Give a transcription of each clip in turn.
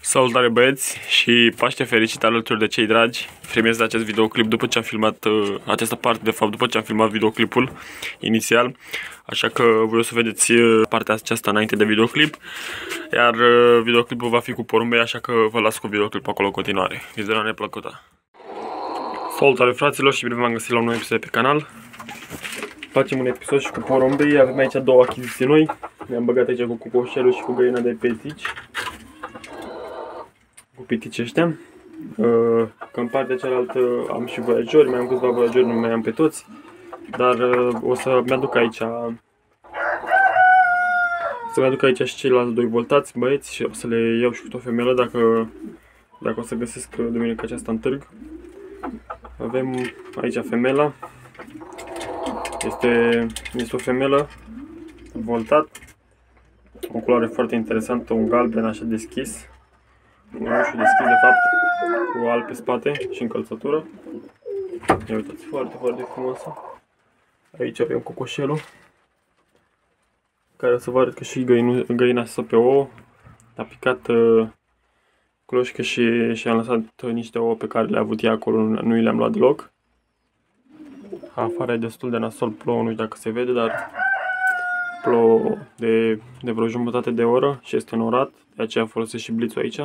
Salutare băieți și Paște fericit alături de cei dragi. Filmez acest videoclip după ce am filmat această parte, de fapt după ce am filmat videoclipul inițial. Așa că voi o să vedeți partea aceasta înainte de videoclip. Iar videoclipul va fi cu porumbei, așa că vă las cu videoclipul acolo în continuare. Vizionare plăcută. Salutare fraților și bine v-am găsit la un nou episod pe canal. Facem un episod și cu porumbei. Avem aici două achiziții noi. Ne-am băgat aici cu cocoșelul și cu găina de pitici. Cu pitici ăștia. Că în partea cealaltă am și voiajori, mai am câțiva voiajori, nu mai am pe toți. Dar o să-mi aduc aici și ceilalți doi voltați băieți și o să le iau și cu o femelă dacă o să găsesc duminica aceasta în târg. Avem aici femela. Este o femelă voltat. O culoare foarte interesantă, un galben așa deschis. Un roșu deschis de fapt, cu alb pe spate și încălțătură. Ia uitați, foarte, foarte frumoasă. Aici avem cocoșelul, care o să vă arăt că și găina stă pe ouă. A picat cloșcă și am lăsat niște ouă pe care le-a avut ea acolo, nu le-am luat deloc. Afară e destul de nasol, plouă, nu știu dacă se vede, dar plouă de vreo jumătate de oră și este înorat, de aceea folosesc și blițul aici.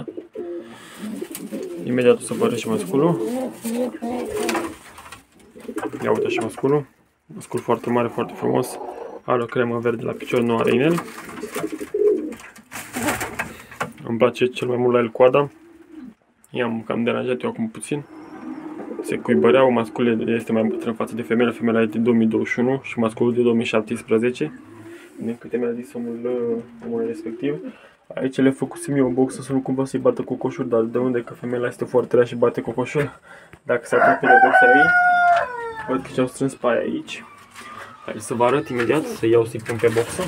Imediat o să vă arăt și masculul. Ia uite și masculul. Mascul foarte mare, foarte frumos. Are o cremă verde la picior, nu are inel. Îmi place cel mai mult la el coada. I-am cam deranjat eu acum puțin. Se cuibăreau, masculul este mai bătrân față de femeia. Femeia este 2021 și masculul de 2017. Din câte mi-a zis omul respectiv. Aici le făcusem eu o boxă să nu cumva să-i bată cocoșul, dar de unde că femeia este foarte rea și bate cocoșul. Dacă se apropie de boxa ei, văd că și-au strâns pe aia aici. Hai să vă arăt imediat, să iau să-i pun pe boxă.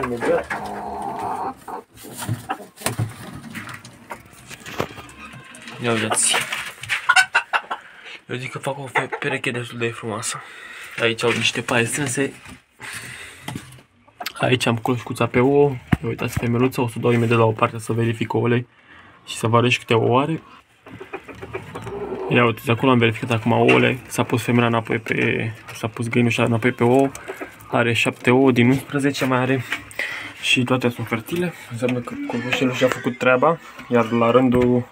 Imediat. Ia uitați. Eu zic că fac o pereche destul de frumoasă. Aici au niște paie strânse. Aici am cloșcuța pe ouă. Uitați femeluța, o să dau imediat la o parte să verific ouăle și să vă arăt și câte ouă are. Ia uitați, acolo am verificat acum ouăle. S-a pus femeia înapoi s-a pus găinușa înapoi pe ouă. Are 7 ouă din 11 mai are. Și toate sunt fertile. Înseamnă că cocoșelul și-a făcut treaba. Iar la rândul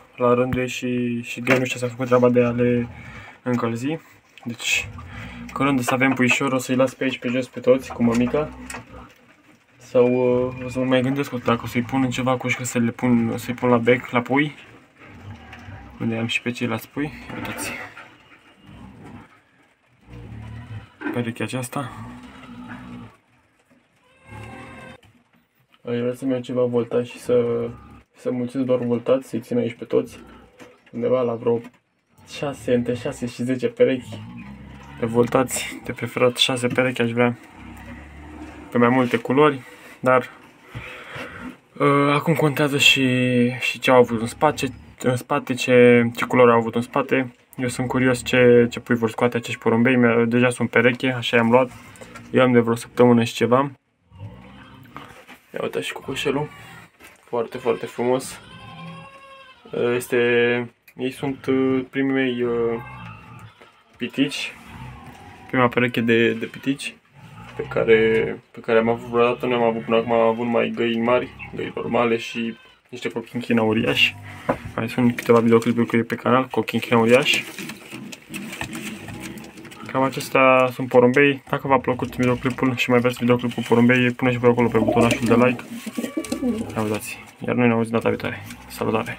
ei și găinușa s-a făcut treaba de a le încălzi. Deci, curând să avem puișor, o să-i las pe aici pe jos pe toți, cu mămica. Sau o să mă mai gândesc dacă o să-i pun în ceva cușcă să-i pun la bec, la pui. Unde am și pe ceilalți pui. Uitați. Perechea aceasta. Vreau să-mi iau ceva voltați și să mulțesc doar voltați, să-i țin aici pe toți. Undeva la vreo 6, între 6 și 10 perechi de voltați, de preferat 6 perechi aș vrea, pe mai multe culori, dar acum contează și ce au avut în spate, ce culori au avut în spate. Eu sunt curios ce pui vor scoate acești porumbei, deja sunt pereche, așa i-am luat, eu am de vreo săptămână și ceva. Ia uitați și cocoșelul, foarte, foarte frumos. Ei sunt primii mei pitici, prima pereche de pitici pe care am avut vreodată. Nu am avut până acum, am avut numai găini mari, găini normale și niște cochinchina uriași. Mai sunt câteva videoclipuri pe canal, cochinchina uriași. Cam acestea sunt porumbei. Dacă v-a plăcut videoclipul și mai vreți videoclipul porumbei, puneți și pe acolo pe butonașul de like. Ia uitați, iar noi ne auzim data viitoare. Salutare!